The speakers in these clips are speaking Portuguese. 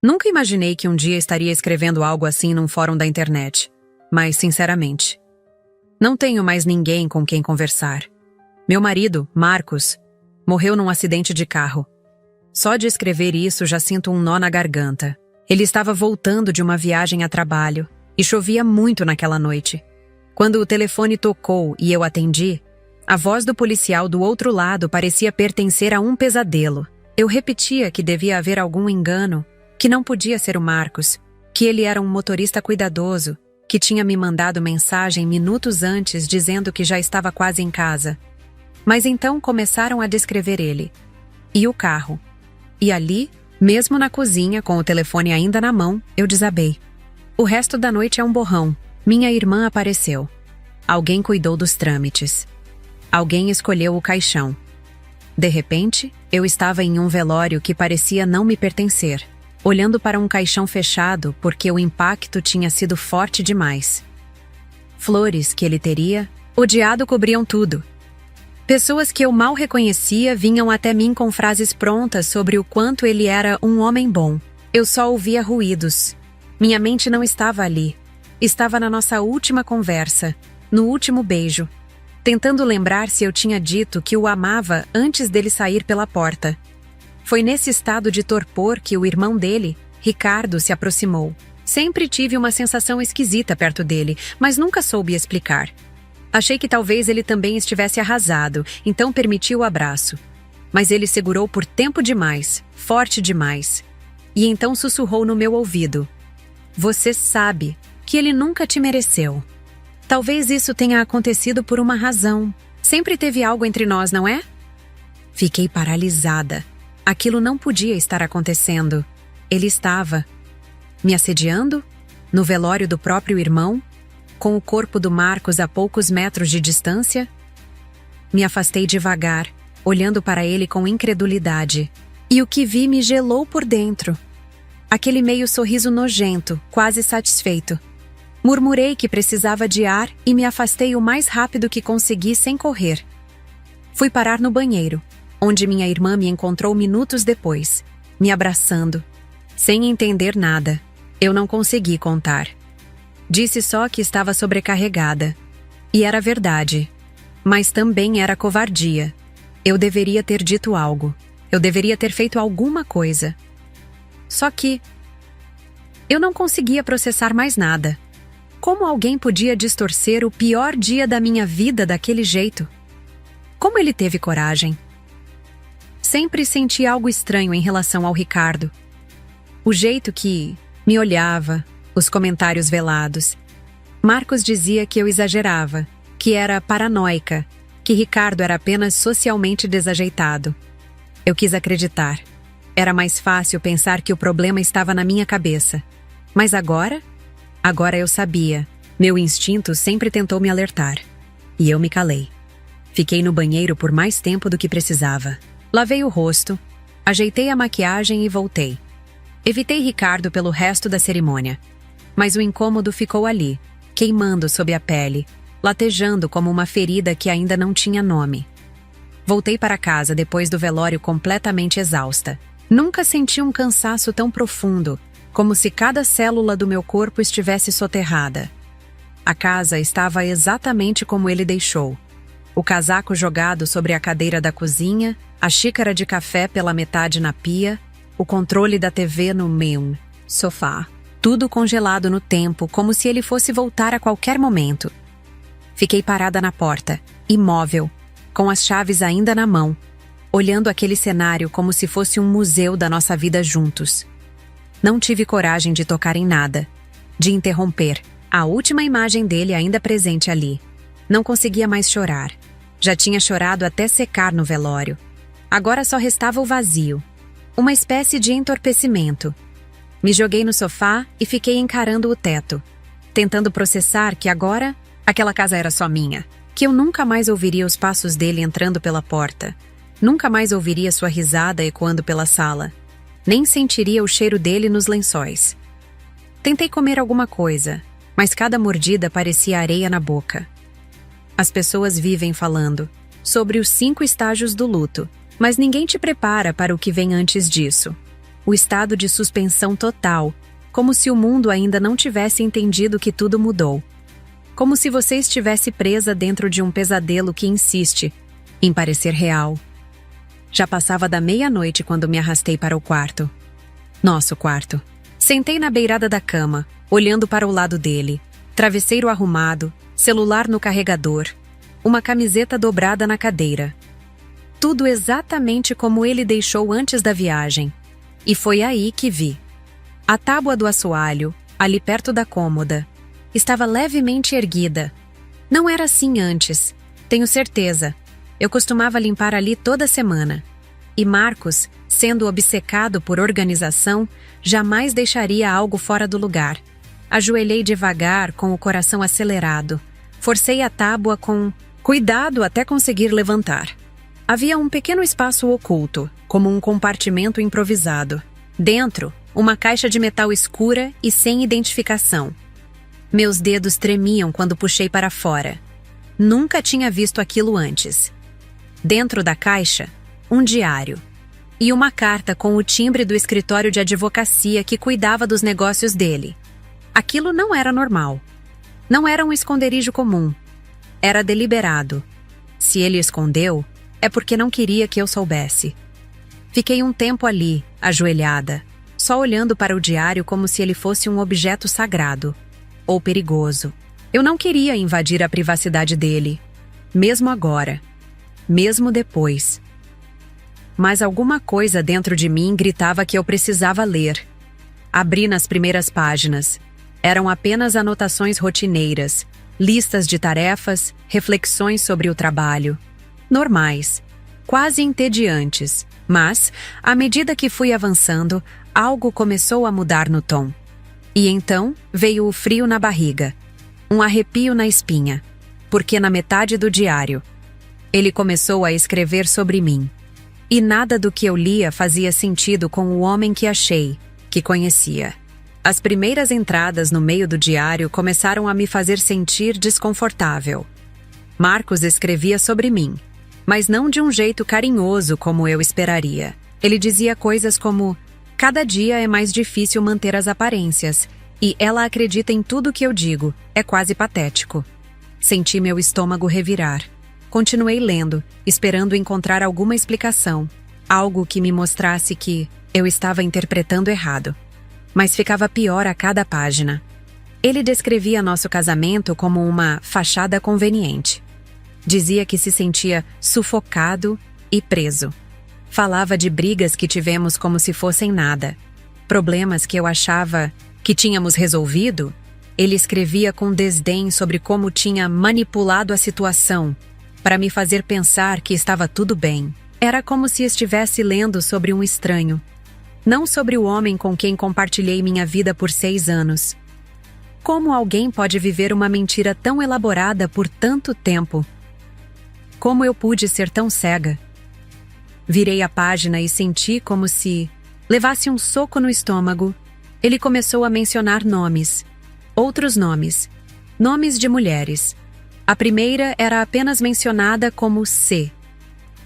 Nunca imaginei que um dia estaria escrevendo algo assim num fórum da internet. Mas, sinceramente, não tenho mais ninguém com quem conversar. Meu marido, Marcos, morreu num acidente de carro. Só de escrever isso já sinto um nó na garganta. Ele estava voltando de uma viagem a trabalho e chovia muito naquela noite. Quando o telefone tocou e eu atendi, a voz do policial do outro lado parecia pertencer a um pesadelo. Eu repetia que devia haver algum engano, que não podia ser o Marcos, que ele era um motorista cuidadoso, que tinha me mandado mensagem minutos antes dizendo que já estava quase em casa. Mas então começaram a descrever ele. E o carro. E ali, mesmo na cozinha, com o telefone ainda na mão, eu desabei. O resto da noite é um borrão. Minha irmã apareceu. Alguém cuidou dos trâmites. Alguém escolheu o caixão. De repente, eu estava em um velório que parecia não me pertencer, olhando para um caixão fechado porque o impacto tinha sido forte demais. Flores que ele teria odiado cobriam tudo. Pessoas que eu mal reconhecia vinham até mim com frases prontas sobre o quanto ele era um homem bom. Eu só ouvia ruídos. Minha mente não estava ali. Estava na nossa última conversa, no último beijo, tentando lembrar se eu tinha dito que o amava antes dele sair pela porta. Foi nesse estado de torpor que o irmão dele, Ricardo, se aproximou. Sempre tive uma sensação esquisita perto dele, mas nunca soube explicar. Achei que talvez ele também estivesse arrasado, então permiti o abraço. Mas ele segurou por tempo demais, forte demais. E então sussurrou no meu ouvido: "Você sabe que ele nunca te mereceu. Talvez isso tenha acontecido por uma razão. Sempre teve algo entre nós, não é?" Fiquei paralisada. Aquilo não podia estar acontecendo. Ele estava me assediando? No velório do próprio irmão? Com o corpo do Marcos a poucos metros de distância? Me afastei devagar, olhando para ele com incredulidade. E o que vi me gelou por dentro. Aquele meio sorriso nojento, quase satisfeito. Murmurei que precisava de ar e me afastei o mais rápido que consegui sem correr. Fui parar no banheiro, onde minha irmã me encontrou minutos depois, me abraçando. Sem entender nada, eu não consegui contar. Disse só que estava sobrecarregada. E era verdade. Mas também era covardia. Eu deveria ter dito algo. Eu deveria ter feito alguma coisa. Só que eu não conseguia processar mais nada. Como alguém podia distorcer o pior dia da minha vida daquele jeito? Como ele teve coragem? Sempre senti algo estranho em relação ao Ricardo. O jeito que me olhava, os comentários velados. Marcos dizia que eu exagerava, que era paranoica, que Ricardo era apenas socialmente desajeitado. Eu quis acreditar. Era mais fácil pensar que o problema estava na minha cabeça. Mas agora eu sabia. Meu instinto sempre tentou me alertar. E eu me calei. Fiquei no banheiro por mais tempo do que precisava. Lavei o rosto, ajeitei a maquiagem e voltei. Evitei Ricardo pelo resto da cerimônia. Mas o incômodo ficou ali, queimando sob a pele, latejando como uma ferida que ainda não tinha nome. Voltei para casa depois do velório completamente exausta. Nunca senti um cansaço tão profundo, como se cada célula do meu corpo estivesse soterrada. A casa estava exatamente como ele deixou. O casaco jogado sobre a cadeira da cozinha, a xícara de café pela metade na pia, o controle da TV no meu sofá. Tudo congelado no tempo, como se ele fosse voltar a qualquer momento. Fiquei parada na porta, imóvel, com as chaves ainda na mão, olhando aquele cenário como se fosse um museu da nossa vida juntos. Não tive coragem de tocar em nada, de interromper. A última imagem dele ainda presente ali. Não conseguia mais chorar. Já tinha chorado até secar no velório. Agora só restava o vazio. Uma espécie de entorpecimento. Me joguei no sofá e fiquei encarando o teto, tentando processar que agora aquela casa era só minha, que eu nunca mais ouviria os passos dele entrando pela porta, nunca mais ouviria sua risada ecoando pela sala, nem sentiria o cheiro dele nos lençóis. Tentei comer alguma coisa, mas cada mordida parecia areia na boca. As pessoas vivem falando sobre os 5 estágios do luto, mas ninguém te prepara para o que vem antes disso. o estado de suspensão total, como se o mundo ainda não tivesse entendido que tudo mudou. Como se você estivesse presa dentro de um pesadelo que insiste em parecer real. Já passava da meia-noite quando me arrastei para o quarto. Nosso quarto. Sentei na beirada da cama, olhando para o lado dele. Travesseiro arrumado, celular no carregador, uma camiseta dobrada na cadeira. Tudo exatamente como ele deixou antes da viagem. E foi aí que vi. A tábua do assoalho, ali perto da cômoda, estava levemente erguida. Não era assim antes, tenho certeza. Eu costumava limpar ali toda semana. E Marcos, sendo obcecado por organização, jamais deixaria algo fora do lugar. Ajoelhei devagar, com o coração acelerado. Forcei a tábua com cuidado até conseguir levantar. Havia um pequeno espaço oculto, como um compartimento improvisado. Dentro, uma caixa de metal escura e sem identificação. Meus dedos tremiam quando puxei para fora. Nunca tinha visto aquilo antes. Dentro da caixa, um diário. E uma carta com o timbre do escritório de advocacia que cuidava dos negócios dele. Aquilo não era normal. Não era um esconderijo comum. Era deliberado. Se ele escondeu, é porque não queria que eu soubesse. Fiquei um tempo ali, ajoelhada, só olhando para o diário como se ele fosse um objeto sagrado. Ou perigoso. Eu não queria invadir a privacidade dele. Mesmo agora. Mesmo depois. Mas alguma coisa dentro de mim gritava que eu precisava ler. Abri nas primeiras páginas. Eram apenas anotações rotineiras, listas de tarefas, reflexões sobre o trabalho. Normais, quase entediantes, mas, à medida que fui avançando, algo começou a mudar no tom. E então veio o frio na barriga, um arrepio na espinha, porque na metade do diário, ele começou a escrever sobre mim. E nada do que eu lia fazia sentido com o homem que achei, que conhecia. As primeiras entradas no meio do diário começaram a me fazer sentir desconfortável. Marcos escrevia sobre mim, mas não de um jeito carinhoso como eu esperaria. Ele dizia coisas como: cada dia é mais difícil manter as aparências, e ela acredita em tudo que eu digo, é quase patético. Senti meu estômago revirar. Continuei lendo, esperando encontrar alguma explicação, algo que me mostrasse que eu estava interpretando errado. Mas ficava pior a cada página. Ele descrevia nosso casamento como uma fachada conveniente. Dizia que se sentia sufocado e preso. Falava de brigas que tivemos como se fossem nada. Problemas que eu achava que tínhamos resolvido. Ele escrevia com desdém sobre como tinha manipulado a situação para me fazer pensar que estava tudo bem. Era como se estivesse lendo sobre um estranho. Não sobre o homem com quem compartilhei minha vida por 6 anos. Como alguém pode viver uma mentira tão elaborada por tanto tempo? Como eu pude ser tão cega? Virei a página e senti como se levasse um soco no estômago. Ele começou a mencionar nomes. Outros nomes. Nomes de mulheres. A primeira era apenas mencionada como C.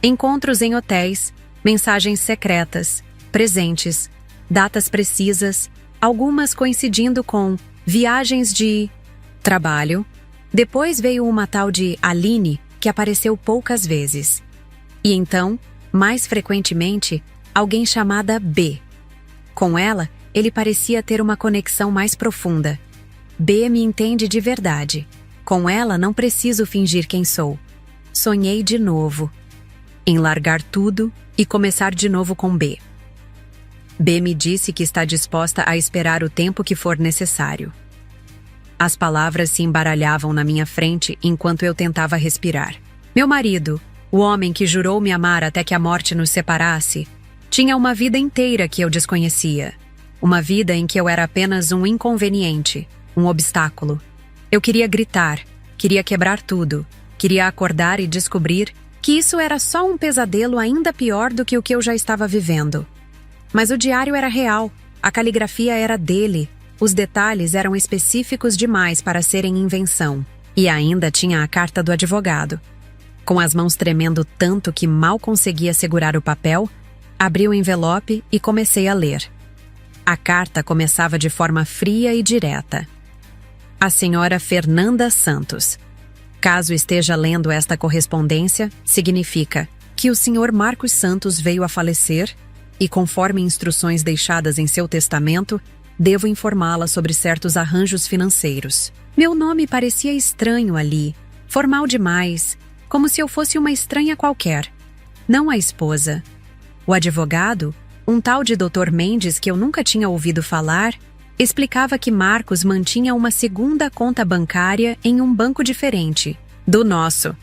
Encontros em hotéis, mensagens secretas, presentes, datas precisas, algumas coincidindo com viagens de trabalho. Depois veio uma tal de Aline, que apareceu poucas vezes. E então, mais frequentemente, alguém chamada B. Com ela, ele parecia ter uma conexão mais profunda. B me entende de verdade. Com ela, não preciso fingir quem sou. Sonhei de novo. Em largar tudo e começar de novo com B. B me disse que está disposta a esperar o tempo que for necessário. As palavras se embaralhavam na minha frente enquanto eu tentava respirar. Meu marido, o homem que jurou me amar até que a morte nos separasse, tinha uma vida inteira que eu desconhecia. Uma vida em que eu era apenas um inconveniente, um obstáculo. Eu queria gritar, queria quebrar tudo, queria acordar e descobrir que isso era só um pesadelo ainda pior do que o que eu já estava vivendo. Mas o diário era real, a caligrafia era dele, os detalhes eram específicos demais para serem invenção. E ainda tinha a carta do advogado. Com as mãos tremendo tanto que mal conseguia segurar o papel, Abri o envelope e comecei a ler. A carta começava de forma fria e direta. A senhora Fernanda Santos. Caso esteja lendo esta correspondência, significa que o senhor Marcos Santos veio a falecer e, conforme instruções deixadas em seu testamento, devo informá-la sobre certos arranjos financeiros. Meu nome parecia estranho ali, formal demais, como se eu fosse uma estranha qualquer, não a esposa. O advogado, um tal de Dr. Mendes que eu nunca tinha ouvido falar, explicava que Marcos mantinha uma segunda conta bancária em um banco diferente do nosso.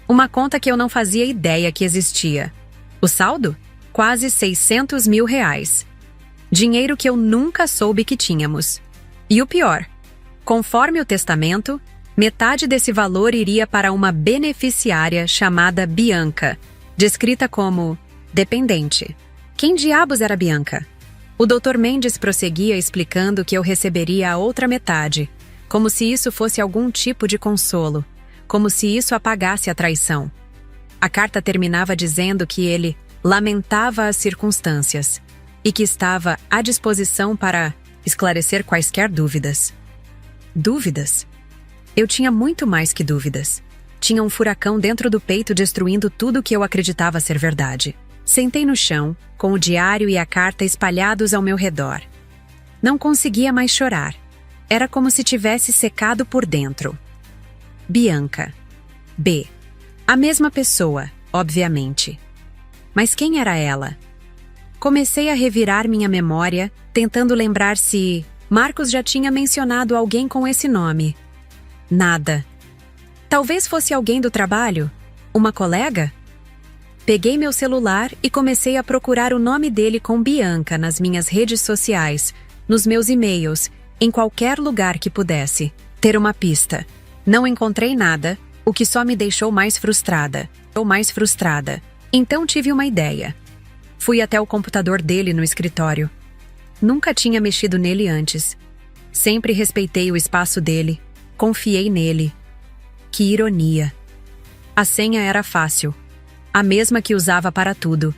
Uma conta que eu não fazia ideia que existia. O saldo? Quase R$600 mil. Dinheiro que eu nunca soube que tínhamos. E o pior, conforme o testamento, metade desse valor iria para uma beneficiária chamada Bianca, descrita como dependente. Quem diabos era Bianca? O Dr. Mendes prosseguia explicando que eu receberia a outra metade, como se isso fosse algum tipo de consolo, como se isso apagasse a traição. A carta terminava dizendo que ele lamentava as circunstâncias e que estava à disposição para esclarecer quaisquer dúvidas. Dúvidas? Eu tinha muito mais que dúvidas. Tinha um furacão dentro do peito destruindo tudo o que eu acreditava ser verdade. Sentei no chão, com o diário e a carta espalhados ao meu redor. Não conseguia mais chorar. Era como se tivesse secado por dentro. Bianca. B. A mesma pessoa, obviamente. Mas quem era ela? Comecei a revirar minha memória, tentando lembrar se Marcos já tinha mencionado alguém com esse nome. Nada. Talvez fosse alguém do trabalho? Uma colega? Peguei meu celular e comecei a procurar o nome dele com Bianca nas minhas redes sociais, nos meus e-mails, em qualquer lugar que pudesse ter uma pista. Não encontrei nada, o que só me deixou mais frustrada. Então tive uma ideia. Fui até o computador dele no escritório. Nunca tinha mexido nele antes. Sempre respeitei o espaço dele. Confiei nele. Que ironia. A senha era fácil. A mesma que usava para tudo.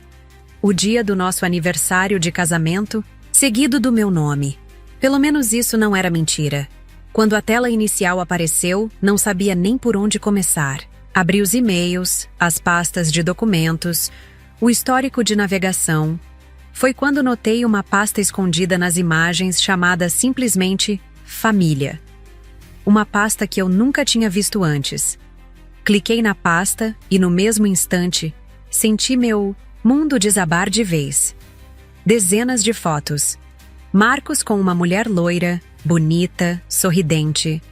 O dia do nosso aniversário de casamento, seguido do meu nome. Pelo menos isso não era mentira. Quando a tela inicial apareceu, não sabia nem por onde começar. Abri os e-mails, as pastas de documentos, o histórico de navegação. Foi quando notei uma pasta escondida nas imagens chamada simplesmente Família. Uma pasta que eu nunca tinha visto antes. Cliquei na pasta e, no mesmo instante, senti meu mundo desabar de vez. Dezenas de fotos. Marcos com uma mulher loira, bonita, sorridente.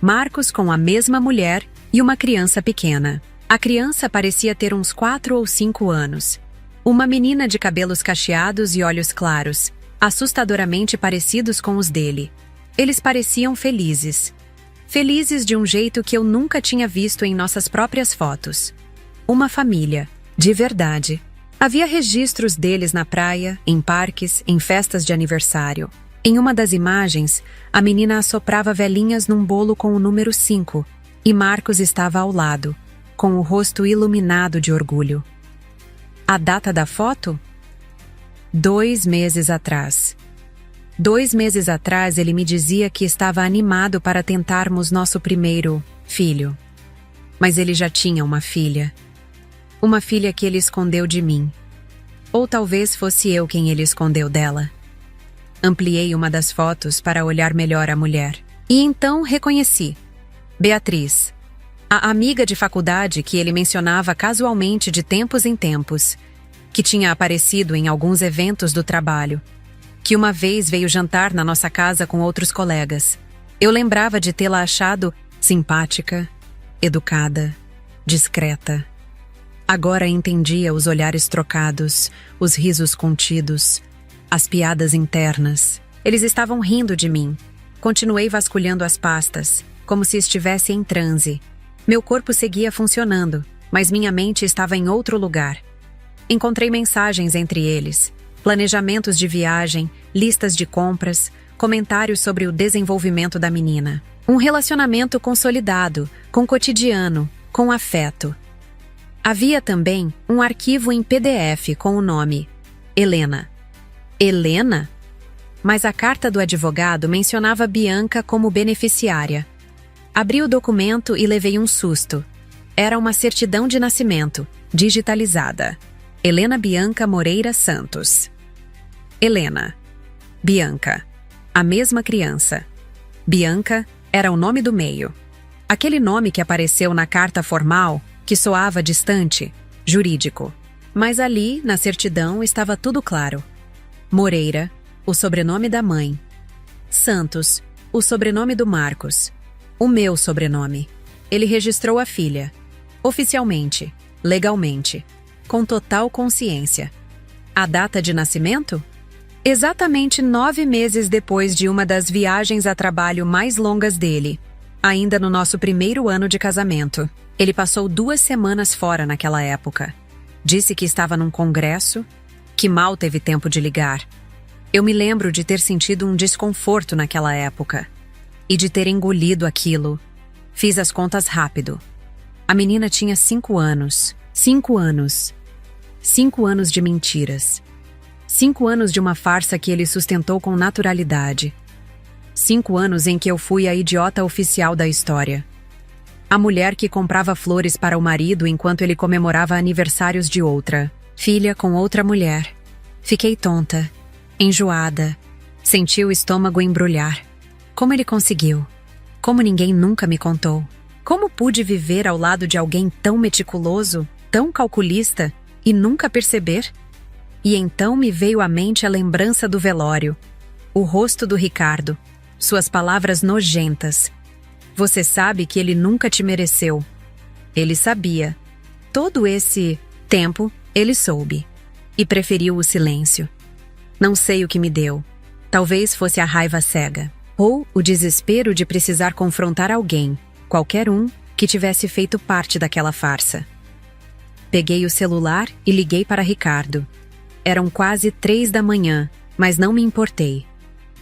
Marcos com a mesma mulher e uma criança pequena. A criança parecia ter uns 4 ou 5 anos. Uma menina de cabelos cacheados e olhos claros, assustadoramente parecidos com os dele. Eles pareciam felizes. Felizes de um jeito que eu nunca tinha visto em nossas próprias fotos. Uma família, de verdade. Havia registros deles na praia, em parques, em festas de aniversário. Em uma das imagens, a menina assoprava velhinhas num bolo com o número 5, e Marcos estava ao lado, com o rosto iluminado de orgulho. A data da foto? 2 meses atrás. 2 meses atrás ele me dizia que estava animado para tentarmos nosso primeiro filho. Mas ele já tinha uma filha. Uma filha que ele escondeu de mim. Ou talvez fosse eu quem ele escondeu dela. Ampliei uma das fotos para olhar melhor a mulher. E então reconheci. Beatriz. A amiga de faculdade que ele mencionava casualmente de tempos em tempos. Que tinha aparecido em alguns eventos do trabalho. Que uma vez veio jantar na nossa casa com outros colegas. Eu lembrava de tê-la achado simpática, educada, discreta. Agora entendia os olhares trocados, os risos contidos, as piadas internas. Eles estavam rindo de mim. Continuei vasculhando as pastas, como se estivesse em transe. Meu corpo seguia funcionando, mas minha mente estava em outro lugar. Encontrei mensagens entre eles, planejamentos de viagem, listas de compras, comentários sobre o desenvolvimento da menina. Um relacionamento consolidado, com cotidiano, com afeto. Havia também um arquivo em PDF com o nome Helena. Helena? Mas a carta do advogado mencionava Bianca como beneficiária. Abri o documento e levei um susto. Era uma certidão de nascimento, digitalizada. Helena Bianca Moreira Santos. Helena. Bianca. A mesma criança. Bianca era o nome do meio. Aquele nome que apareceu na carta formal, que soava distante, jurídico. Mas ali, na certidão, estava tudo claro. Moreira, o sobrenome da mãe. Santos, o sobrenome do Marcos. O meu sobrenome. Ele registrou a filha. Oficialmente, legalmente, com total consciência. A data de nascimento? Exatamente 9 meses depois de uma das viagens a trabalho mais longas dele. Ainda no nosso primeiro ano de casamento. Ele passou 2 semanas fora naquela época. Disse que estava num congresso, que mal teve tempo de ligar. Eu me lembro de ter sentido um desconforto naquela época. E de ter engolido aquilo. Fiz as contas rápido. A menina tinha 5 anos. 5 anos. 5 anos de mentiras. 5 anos de uma farsa que ele sustentou com naturalidade. 5 anos em que eu fui a idiota oficial da história. A mulher que comprava flores para o marido enquanto ele comemorava aniversários de outra. Filha com outra mulher. Fiquei tonta, enjoada. Senti o estômago embrulhar. Como ele conseguiu? Como ninguém nunca me contou? Como pude viver ao lado de alguém tão meticuloso, tão calculista, e nunca perceber? E então me veio à mente a lembrança do velório, o rosto do Ricardo, suas palavras nojentas. Você sabe que ele nunca te mereceu. Ele sabia. Todo esse tempo, ele soube. E preferiu o silêncio. Não sei o que me deu. Talvez fosse a raiva cega. Ou o desespero de precisar confrontar alguém, qualquer um, que tivesse feito parte daquela farsa. Peguei o celular e liguei para Ricardo. Eram quase 3 da manhã, mas não me importei.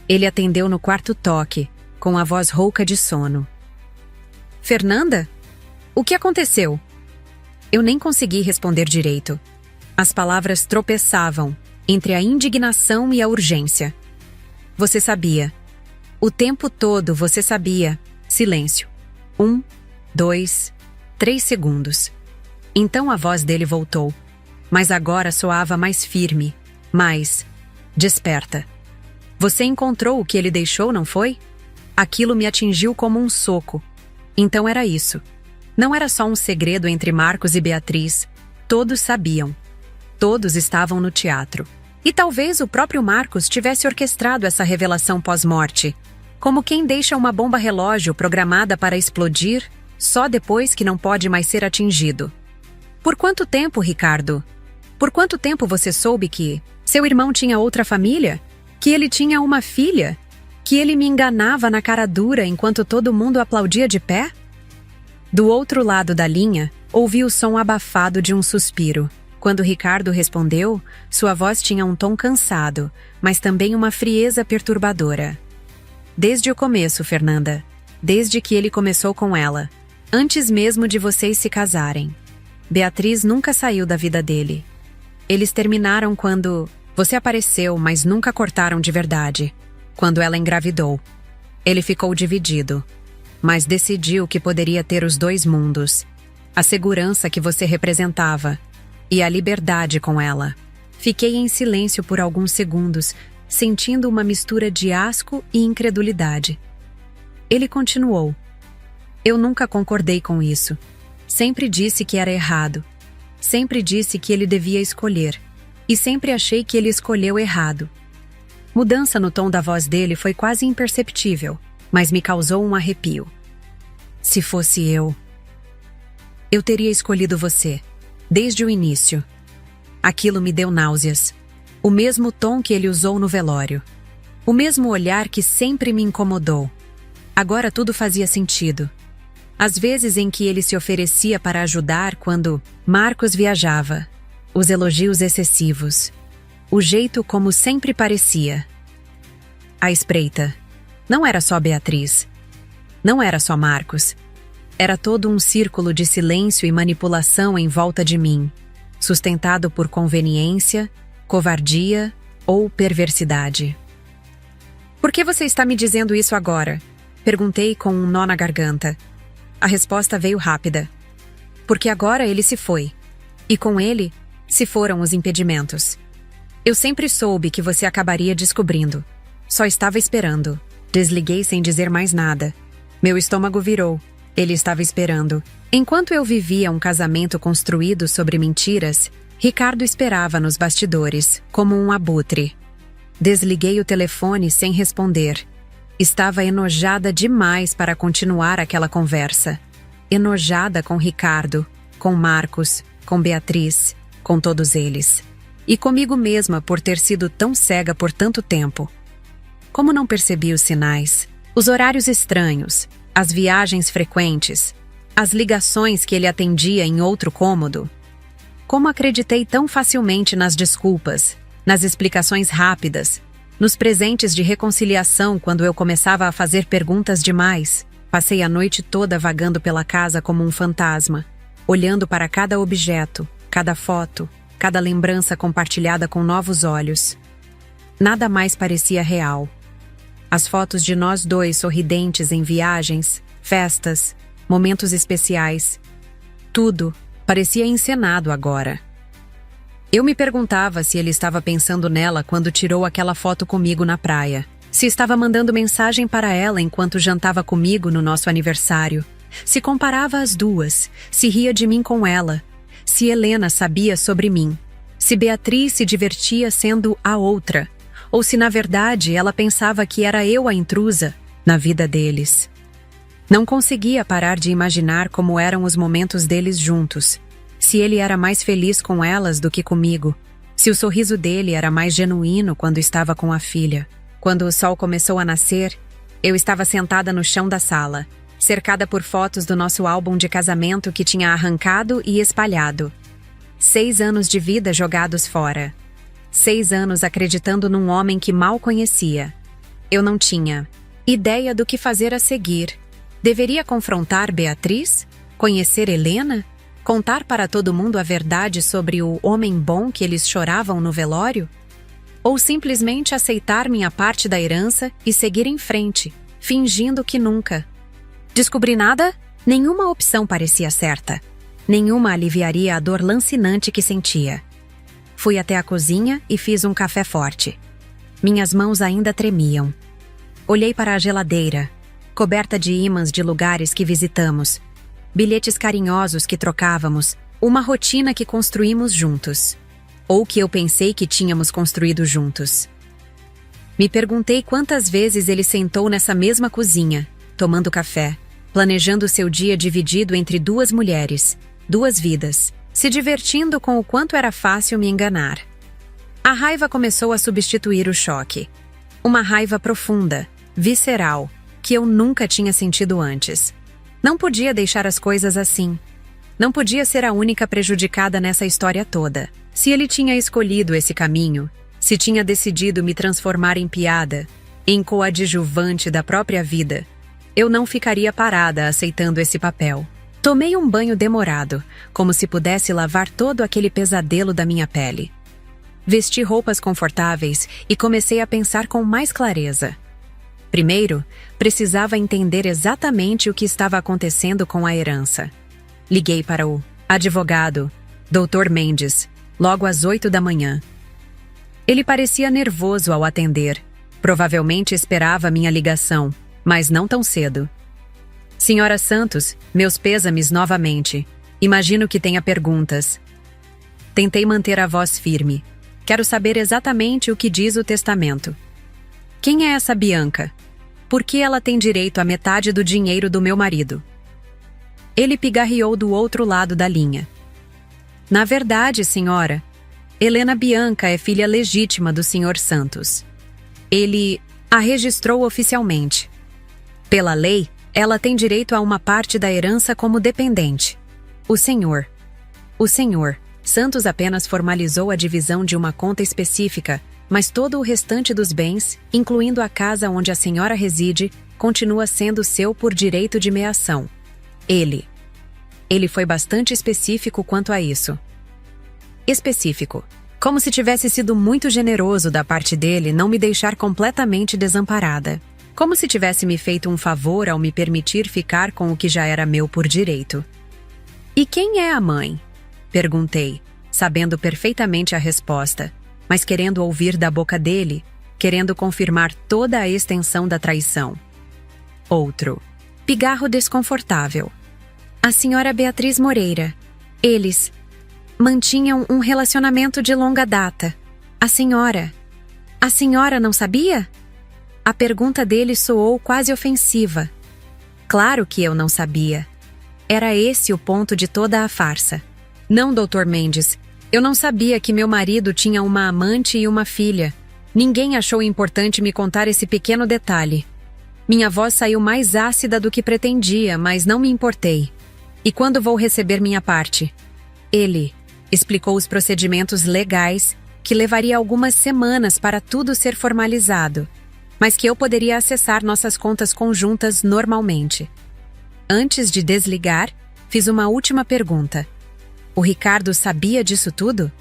Ele atendeu no quarto toque, com a voz rouca de sono. Fernanda? O que aconteceu? Eu nem consegui responder direito. As palavras tropeçavam, entre a indignação e a urgência. Você sabia. O tempo todo você sabia. Silêncio. 1, 2, 3 segundos. Então a voz dele voltou. Mas agora soava mais firme, mais desperta. Você encontrou o que ele deixou, não foi? Aquilo me atingiu como um soco. Então era isso. Não era só um segredo entre Marcos e Beatriz. Todos sabiam. Todos estavam no teatro. E talvez o próprio Marcos tivesse orquestrado essa revelação pós-morte. Como quem deixa uma bomba relógio programada para explodir só depois que não pode mais ser atingido. Por quanto tempo, Ricardo? Por quanto tempo você soube que seu irmão tinha outra família? Que ele tinha uma filha? Que ele me enganava na cara dura enquanto todo mundo aplaudia de pé? Do outro lado da linha, ouvi o som abafado de um suspiro. Quando Ricardo respondeu, sua voz tinha um tom cansado, mas também uma frieza perturbadora. Desde o começo, Fernanda. Desde que ele começou com ela. Antes mesmo de vocês se casarem. Beatriz nunca saiu da vida dele. Eles terminaram quando você apareceu, mas nunca cortaram de verdade. Quando ela engravidou. Ele ficou dividido. Mas decidiu que poderia ter os 2 mundos. A segurança que você representava. E a liberdade com ela. Fiquei em silêncio por alguns segundos, sentindo uma mistura de asco e incredulidade. Ele continuou. Eu nunca concordei com isso. Sempre disse que era errado. Sempre disse que ele devia escolher. E sempre achei que ele escolheu errado. Mudança no tom da voz dele foi quase imperceptível, mas me causou um arrepio. Se fosse eu teria escolhido você, desde o início. Aquilo me deu náuseas. O mesmo tom que ele usou no velório. O mesmo olhar que sempre me incomodou. Agora tudo fazia sentido. As vezes em que ele se oferecia para ajudar quando Marcos viajava. Os elogios excessivos. O jeito como sempre parecia. A espreita. Não era só Beatriz. Não era só Marcos. Era todo um círculo de silêncio e manipulação em volta de mim, sustentado por conveniência, covardia ou perversidade. Por que você está me dizendo isso agora? Perguntei com um nó na garganta. A resposta veio rápida. Porque agora ele se foi. E com ele, se foram os impedimentos. Eu sempre soube que você acabaria descobrindo. Só estava esperando. Desliguei sem dizer mais nada. Meu estômago virou. Ele estava esperando. Enquanto eu vivia um casamento construído sobre mentiras, Ricardo esperava nos bastidores, como um abutre. Desliguei o telefone sem responder. Estava enojada demais para continuar aquela conversa. Enojada com Ricardo, com Marcos, com Beatriz, com todos eles. E comigo mesma por ter sido tão cega por tanto tempo. Como não percebi os sinais, os horários estranhos, as viagens frequentes, as ligações que ele atendia em outro cômodo? Como acreditei tão facilmente nas desculpas, nas explicações rápidas, nos presentes de reconciliação quando eu começava a fazer perguntas demais? Passei a noite toda vagando pela casa como um fantasma, olhando para cada objeto, cada foto, cada lembrança compartilhada com novos olhos. Nada mais parecia real. As fotos de nós dois sorridentes em viagens, festas, momentos especiais. Tudo parecia encenado agora. Eu me perguntava se ele estava pensando nela quando tirou aquela foto comigo na praia. Se estava mandando mensagem para ela enquanto jantava comigo no nosso aniversário. Se comparava as duas, se ria de mim com ela. Se Helena sabia sobre mim. Se Beatriz se divertia sendo a outra. Ou se, na verdade, ela pensava que era eu a intrusa na vida deles. Não conseguia parar de imaginar como eram os momentos deles juntos. Se ele era mais feliz com elas do que comigo. Se o sorriso dele era mais genuíno quando estava com a filha. Quando o sol começou a nascer, eu estava sentada no chão da sala, cercada por fotos do nosso álbum de casamento que tinha arrancado e espalhado. 6 anos de vida jogados fora. 6 anos acreditando num homem que mal conhecia. Eu não tinha ideia do que fazer a seguir. Deveria confrontar Beatriz? Conhecer Helena? Contar para todo mundo a verdade sobre o homem bom que eles choravam no velório? Ou simplesmente aceitar minha parte da herança e seguir em frente, fingindo que nunca? Descobri nada? Nenhuma opção parecia certa. Nenhuma aliviaria a dor lancinante que sentia. Fui até a cozinha e fiz um café forte. Minhas mãos ainda tremiam. Olhei para a geladeira, coberta de ímãs de lugares que visitamos, bilhetes carinhosos que trocávamos, uma rotina que construímos juntos. Ou que eu pensei que tínhamos construído juntos. Me perguntei quantas vezes ele sentou nessa mesma cozinha, tomando café, planejando seu dia dividido entre 2 mulheres, 2 vidas, se divertindo com o quanto era fácil me enganar. A raiva começou a substituir o choque. Uma raiva profunda, visceral, que eu nunca tinha sentido antes. Não podia deixar as coisas assim. Não podia ser a única prejudicada nessa história toda. Se ele tinha escolhido esse caminho, se tinha decidido me transformar em piada, em coadjuvante da própria vida, eu não ficaria parada aceitando esse papel. Tomei um banho demorado, como se pudesse lavar todo aquele pesadelo da minha pele. Vesti roupas confortáveis e comecei a pensar com mais clareza. Primeiro, precisava entender exatamente o que estava acontecendo com a herança. Liguei para o advogado, Dr. Mendes, logo às 8 da manhã. Ele parecia nervoso ao atender. Provavelmente esperava minha ligação, mas não tão cedo. Senhora Santos, meus pêsames novamente. Imagino que tenha perguntas. Tentei manter a voz firme. Quero saber exatamente o que diz o testamento. Quem é essa Bianca? Por que ela tem direito à metade do dinheiro do meu marido? Ele pigarreou do outro lado da linha. Na verdade, senhora, Helena Bianca é filha legítima do Sr. Santos. Ele a registrou oficialmente. Pela lei, ela tem direito a uma parte da herança como dependente. O senhor Santos apenas formalizou a divisão de uma conta específica, mas todo o restante dos bens, incluindo a casa onde a senhora reside, continua sendo seu por direito de meação. Ele. Ele foi bastante específico quanto a isso. Específico. Como se tivesse sido muito generoso da parte dele não me deixar completamente desamparada. Como se tivesse me feito um favor ao me permitir ficar com o que já era meu por direito. E quem é a mãe? Perguntei, sabendo perfeitamente a resposta, mas querendo ouvir da boca dele, querendo confirmar toda a extensão da traição. Outro. Pigarro desconfortável. A senhora Beatriz Moreira. Eles mantinham um relacionamento de longa data. A senhora não sabia? A pergunta dele soou quase ofensiva. Claro que eu não sabia. Era esse o ponto de toda a farsa. Não, Dr. Mendes. Eu não sabia que meu marido tinha uma amante e uma filha. Ninguém achou importante me contar esse pequeno detalhe. Minha voz saiu mais ácida do que pretendia, mas não me importei. E quando vou receber minha parte? Ele explicou os procedimentos legais, que levaria algumas semanas para tudo ser formalizado, mas que eu poderia acessar nossas contas conjuntas normalmente. Antes de desligar, fiz uma última pergunta. O Ricardo sabia disso tudo?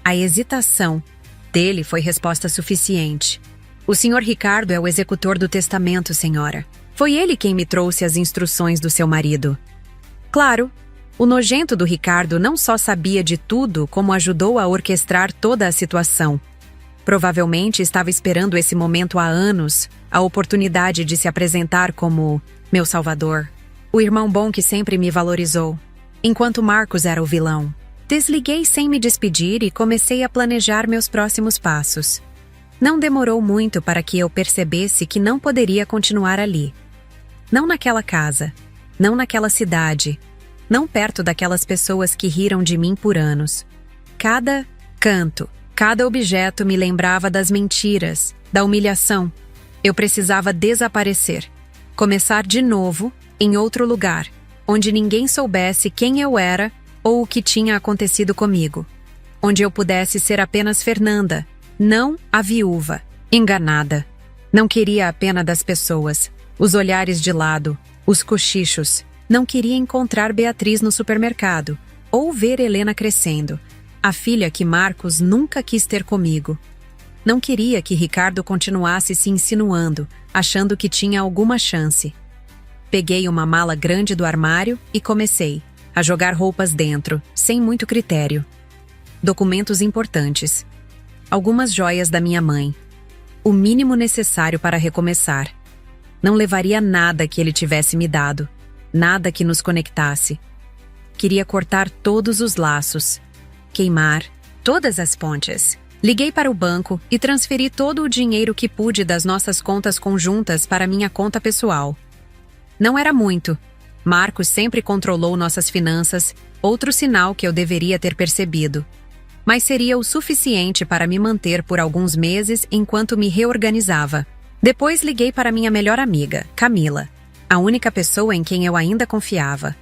A hesitação dele foi resposta suficiente. O Sr. Ricardo é o executor do testamento, senhora. Foi ele quem me trouxe as instruções do seu marido. Claro, o nojento do Ricardo não só sabia de tudo, como ajudou a orquestrar toda a situação. Provavelmente estava esperando esse momento há anos, a oportunidade de se apresentar como meu salvador, o irmão bom que sempre me valorizou, enquanto Marcos era o vilão. Desliguei sem me despedir e comecei a planejar meus próximos passos. Não demorou muito para que eu percebesse que não poderia continuar ali. Não naquela casa, não naquela cidade, não perto daquelas pessoas que riram de mim por anos. Cada canto, cada objeto me lembrava das mentiras, da humilhação. Eu precisava desaparecer, começar de novo em outro lugar, onde ninguém soubesse quem eu era ou o que tinha acontecido comigo. Onde eu pudesse ser apenas Fernanda, não a viúva, enganada. Não queria a pena das pessoas, os olhares de lado, os cochichos. Não queria encontrar Beatriz no supermercado, ou ver Helena crescendo, a filha que Marcos nunca quis ter comigo. Não queria que Ricardo continuasse se insinuando, achando que tinha alguma chance. Peguei uma mala grande do armário e comecei a jogar roupas dentro, sem muito critério. Documentos importantes. Algumas joias da minha mãe. O mínimo necessário para recomeçar. Não levaria nada que ele tivesse me dado. Nada que nos conectasse. Queria cortar todos os laços. Queimar todas as pontes. Liguei para o banco e transferi todo o dinheiro que pude das nossas contas conjuntas para minha conta pessoal. Não era muito. Marcos sempre controlou nossas finanças, outro sinal que eu deveria ter percebido. Mas seria o suficiente para me manter por alguns meses enquanto me reorganizava. Depois liguei para minha melhor amiga, Camila, a única pessoa em quem eu ainda confiava.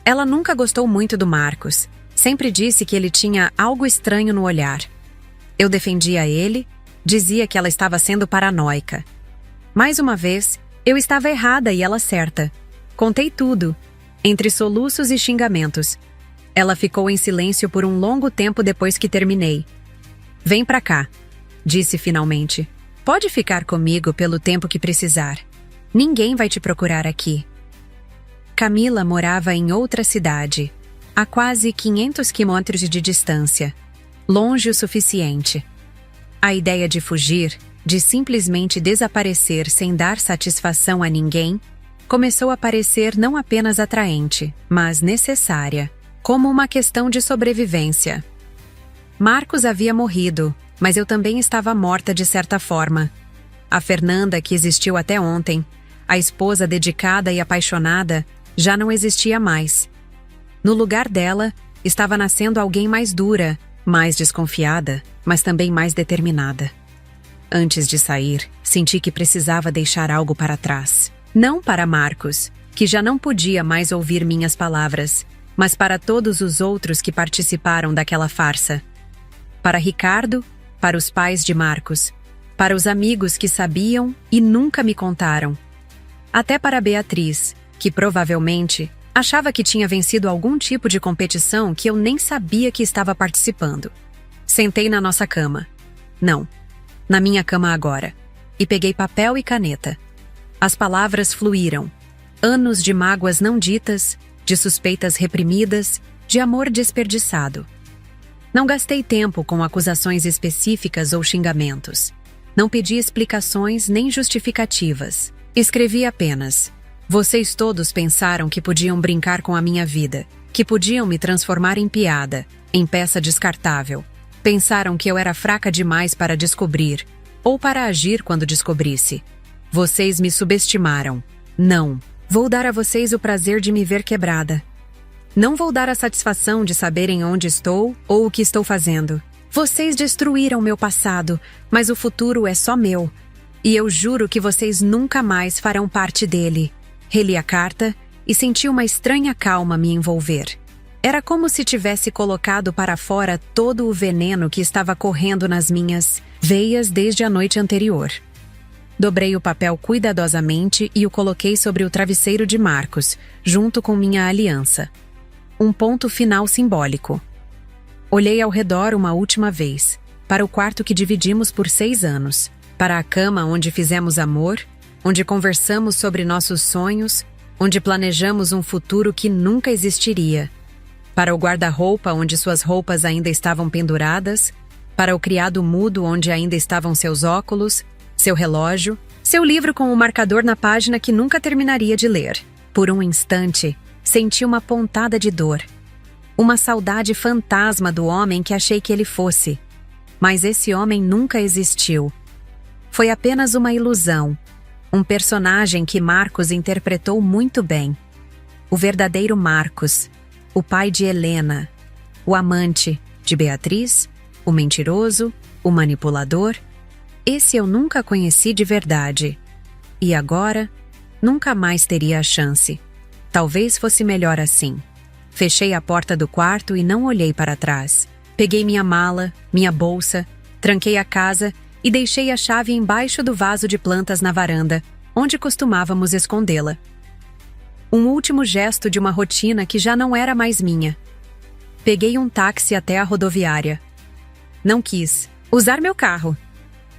Ela nunca gostou muito do Marcos. Sempre disse que ele tinha algo estranho no olhar. Eu defendia ele, dizia que ela estava sendo paranoica. Mais uma vez, eu estava errada e ela certa. Contei tudo, entre soluços e xingamentos. Ela ficou em silêncio por um longo tempo depois que terminei. Vem pra cá, disse finalmente. Pode ficar comigo pelo tempo que precisar. Ninguém vai te procurar aqui. Camila morava em outra cidade, a quase 500 quilômetros de distância. Longe o suficiente. A ideia de fugir, de simplesmente desaparecer sem dar satisfação a ninguém, começou a parecer não apenas atraente, mas necessária, como uma questão de sobrevivência. Marcos havia morrido, mas eu também estava morta de certa forma. A Fernanda, que existiu até ontem, a esposa dedicada e apaixonada, já não existia mais. No lugar dela, estava nascendo alguém mais dura, mais desconfiada, mas também mais determinada. Antes de sair, senti que precisava deixar algo para trás. Não para Marcos, que já não podia mais ouvir minhas palavras, mas para todos os outros que participaram daquela farsa. Para Ricardo, para os pais de Marcos, para os amigos que sabiam e nunca me contaram. Até para Beatriz, que provavelmente achava que tinha vencido algum tipo de competição que eu nem sabia que estava participando. Sentei na nossa cama. Não, na minha cama agora. E peguei papel e caneta. As palavras fluíram. Anos de mágoas não ditas, de suspeitas reprimidas, de amor desperdiçado. Não gastei tempo com acusações específicas ou xingamentos. Não pedi explicações nem justificativas. Escrevi apenas: vocês todos pensaram que podiam brincar com a minha vida, que podiam me transformar em piada, em peça descartável. Pensaram que eu era fraca demais para descobrir, ou para agir quando descobrisse. Vocês me subestimaram. Não. Vou dar a vocês o prazer de me ver quebrada. Não vou dar a satisfação de saberem onde estou ou o que estou fazendo. Vocês destruíram meu passado, mas o futuro é só meu. E eu juro que vocês nunca mais farão parte dele. Reli a carta e senti uma estranha calma me envolver. Era como se tivesse colocado para fora todo o veneno que estava correndo nas minhas veias desde a noite anterior. Dobrei o papel cuidadosamente e o coloquei sobre o travesseiro de Marcos, junto com minha aliança. Um ponto final simbólico. Olhei ao redor uma última vez, para o quarto que dividimos por 6 anos, para a cama onde fizemos amor, onde conversamos sobre nossos sonhos, onde planejamos um futuro que nunca existiria, para o guarda-roupa onde suas roupas ainda estavam penduradas, para o criado mudo onde ainda estavam seus óculos, seu relógio, seu livro com o marcador na página que nunca terminaria de ler. Por um instante, senti uma pontada de dor. Uma saudade fantasma do homem que achei que ele fosse. Mas esse homem nunca existiu. Foi apenas uma ilusão. Um personagem que Marcos interpretou muito bem. O verdadeiro Marcos. O pai de Helena. O amante de Beatriz. O mentiroso. O manipulador. Esse eu nunca conheci de verdade. E agora, nunca mais teria a chance. Talvez fosse melhor assim. Fechei a porta do quarto e não olhei para trás. Peguei minha mala, minha bolsa, tranquei a casa e deixei a chave embaixo do vaso de plantas na varanda, onde costumávamos escondê-la. Um último gesto de uma rotina que já não era mais minha. Peguei um táxi até a rodoviária. Não quis usar meu carro.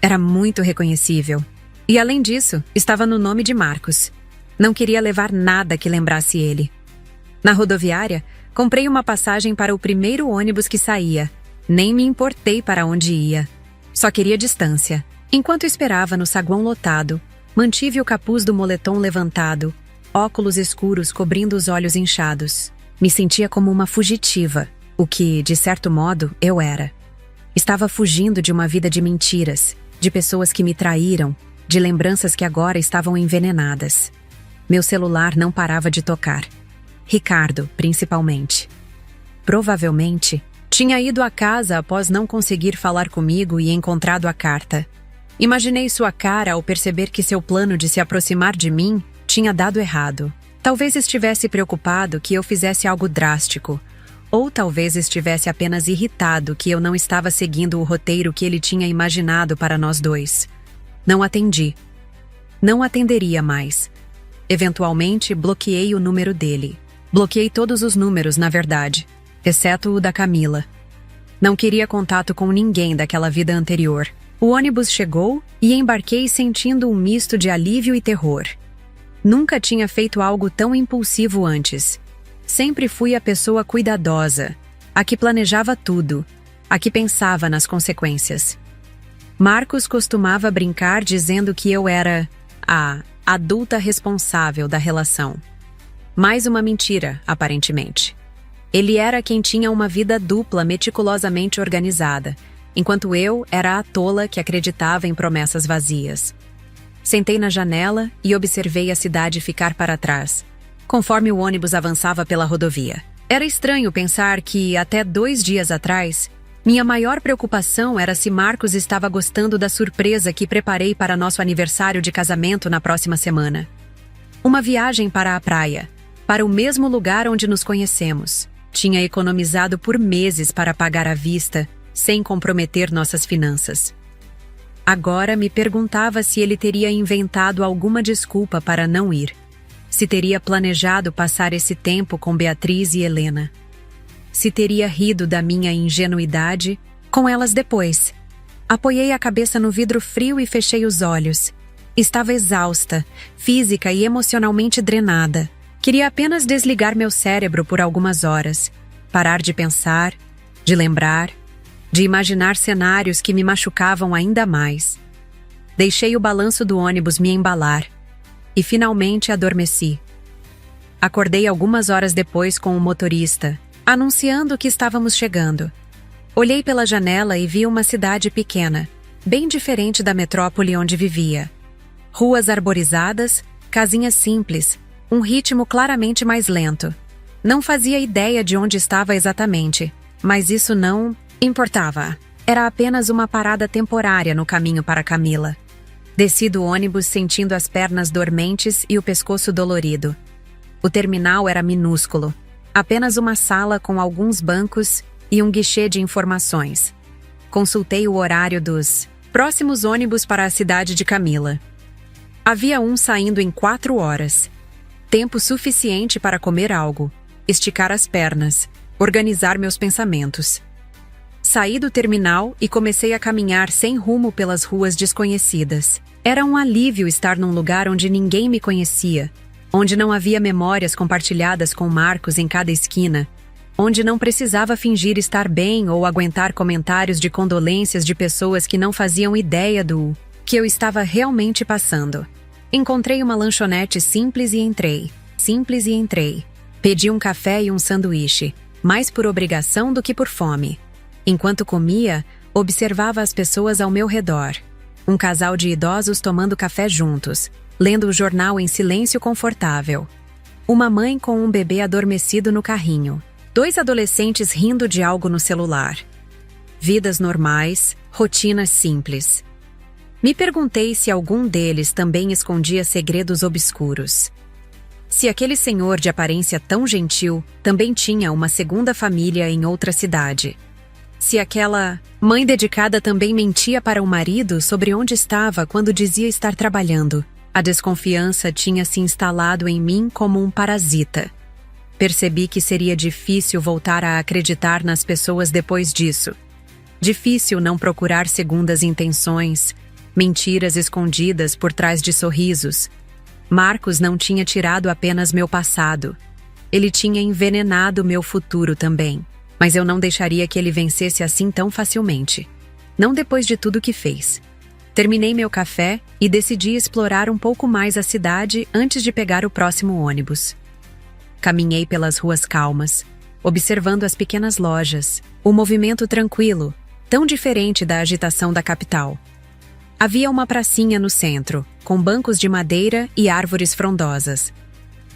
Era muito reconhecível. E além disso, estava no nome de Marcos. Não queria levar nada que lembrasse ele. Na rodoviária, comprei uma passagem para o primeiro ônibus que saía. Nem me importei para onde ia. Só queria distância. Enquanto esperava no saguão lotado, mantive o capuz do moletom levantado, óculos escuros cobrindo os olhos inchados. Me sentia como uma fugitiva, o que, de certo modo, eu era. Estava fugindo de uma vida de mentiras, de pessoas que me traíram, de lembranças que agora estavam envenenadas. Meu celular não parava de tocar. Ricardo, principalmente. Provavelmente, tinha ido à casa após não conseguir falar comigo e encontrado a carta. Imaginei sua cara ao perceber que seu plano de se aproximar de mim tinha dado errado. Talvez estivesse preocupado que eu fizesse algo drástico, ou talvez estivesse apenas irritado que eu não estava seguindo o roteiro que ele tinha imaginado para nós dois. Não atendi. Não atenderia mais. Eventualmente, bloqueei o número dele. Bloqueei todos os números, na verdade, exceto o da Camila. Não queria contato com ninguém daquela vida anterior. O ônibus chegou e embarquei sentindo um misto de alívio e terror. Nunca tinha feito algo tão impulsivo antes. Sempre fui a pessoa cuidadosa, a que planejava tudo, a que pensava nas consequências. Marcos costumava brincar dizendo que eu era a adulta responsável da relação. Mais uma mentira, aparentemente. Ele era quem tinha uma vida dupla meticulosamente organizada, enquanto eu era a tola que acreditava em promessas vazias. Sentei na janela e observei a cidade ficar para trás, conforme o ônibus avançava pela rodovia. Era estranho pensar que, até 2 dias atrás, minha maior preocupação era se Marcos estava gostando da surpresa que preparei para nosso aniversário de casamento na próxima semana. Uma viagem para a praia, para o mesmo lugar onde nos conhecemos. Tinha economizado por meses para pagar à vista, sem comprometer nossas finanças. Agora me perguntava se ele teria inventado alguma desculpa para não ir. Se teria planejado passar esse tempo com Beatriz e Helena. Se teria rido da minha ingenuidade com elas depois. Apoiei a cabeça no vidro frio e fechei os olhos. Estava exausta, física e emocionalmente drenada. Queria apenas desligar meu cérebro por algumas horas. Parar de pensar, de lembrar, de imaginar cenários que me machucavam ainda mais. Deixei o balanço do ônibus me embalar. E finalmente adormeci. Acordei algumas horas depois com o motorista, anunciando que estávamos chegando. Olhei pela janela e vi uma cidade pequena, bem diferente da metrópole onde vivia. Ruas arborizadas, casinhas simples, um ritmo claramente mais lento. Não fazia ideia de onde estava exatamente, mas isso não importava. Era apenas uma parada temporária no caminho para Camila. Desci do ônibus sentindo as pernas dormentes e o pescoço dolorido. O terminal era minúsculo, apenas uma sala com alguns bancos e um guichê de informações. Consultei o horário dos próximos ônibus para a cidade de Camila. Havia um saindo em 4 horas. Tempo suficiente para comer algo, esticar as pernas, organizar meus pensamentos. Saí do terminal e comecei a caminhar sem rumo pelas ruas desconhecidas. Era um alívio estar num lugar onde ninguém me conhecia, onde não havia memórias compartilhadas com Marcos em cada esquina, onde não precisava fingir estar bem ou aguentar comentários de condolências de pessoas que não faziam ideia do que eu estava realmente passando. Encontrei uma lanchonete simples e entrei. Pedi um café e um sanduíche, mais por obrigação do que por fome. Enquanto comia, observava as pessoas ao meu redor. Um casal de idosos tomando café juntos, lendo o jornal em silêncio confortável. Uma mãe com um bebê adormecido no carrinho. 2 adolescentes rindo de algo no celular. Vidas normais, rotinas simples. Me perguntei se algum deles também escondia segredos obscuros. Se aquele senhor de aparência tão gentil também tinha uma segunda família em outra cidade. Se aquela mãe dedicada também mentia para o marido sobre onde estava quando dizia estar trabalhando. A desconfiança tinha se instalado em mim como um parasita. Percebi que seria difícil voltar a acreditar nas pessoas depois disso. Difícil não procurar segundas intenções, mentiras escondidas por trás de sorrisos. Marcos não tinha tirado apenas meu passado. Ele tinha envenenado meu futuro também. Mas eu não deixaria que ele vencesse assim tão facilmente. Não depois de tudo que fez. Terminei meu café e decidi explorar um pouco mais a cidade antes de pegar o próximo ônibus. Caminhei pelas ruas calmas, observando as pequenas lojas, o movimento tranquilo, tão diferente da agitação da capital. Havia uma pracinha no centro, com bancos de madeira e árvores frondosas.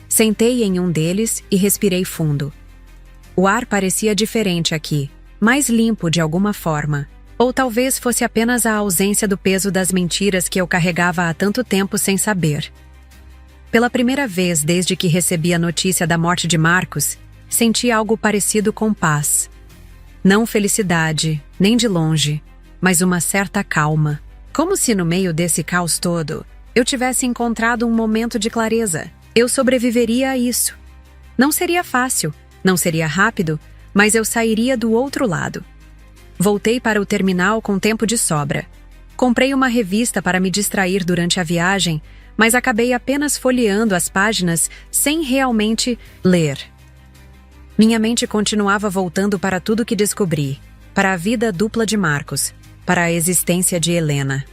Sentei em um deles e respirei fundo. O ar parecia diferente aqui, mais limpo de alguma forma. Ou talvez fosse apenas a ausência do peso das mentiras que eu carregava há tanto tempo sem saber. Pela primeira vez desde que recebi a notícia da morte de Marcos, senti algo parecido com paz. Não felicidade, nem de longe, mas uma certa calma. Como se no meio desse caos todo, eu tivesse encontrado um momento de clareza. Eu sobreviveria a isso. Não seria fácil, não seria rápido, mas eu sairia do outro lado. Voltei para o terminal com tempo de sobra. Comprei uma revista para me distrair durante a viagem, mas acabei apenas folheando as páginas sem realmente ler. Minha mente continuava voltando para tudo que descobri, para a vida dupla de Marcos, para a existência de Helena.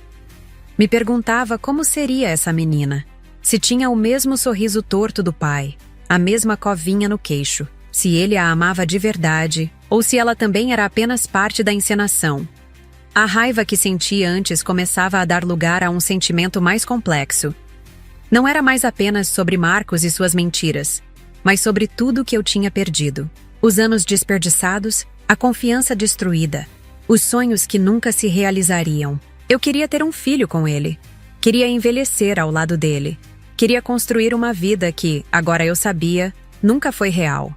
Me perguntava como seria essa menina, se tinha o mesmo sorriso torto do pai, a mesma covinha no queixo, se ele a amava de verdade, ou se ela também era apenas parte da encenação. A raiva que sentia antes começava a dar lugar a um sentimento mais complexo. Não era mais apenas sobre Marcos e suas mentiras, mas sobre tudo que eu tinha perdido. Os anos desperdiçados, a confiança destruída, os sonhos que nunca se realizariam. Eu queria ter um filho com ele. Queria envelhecer ao lado dele. Queria construir uma vida que, agora eu sabia, nunca foi real.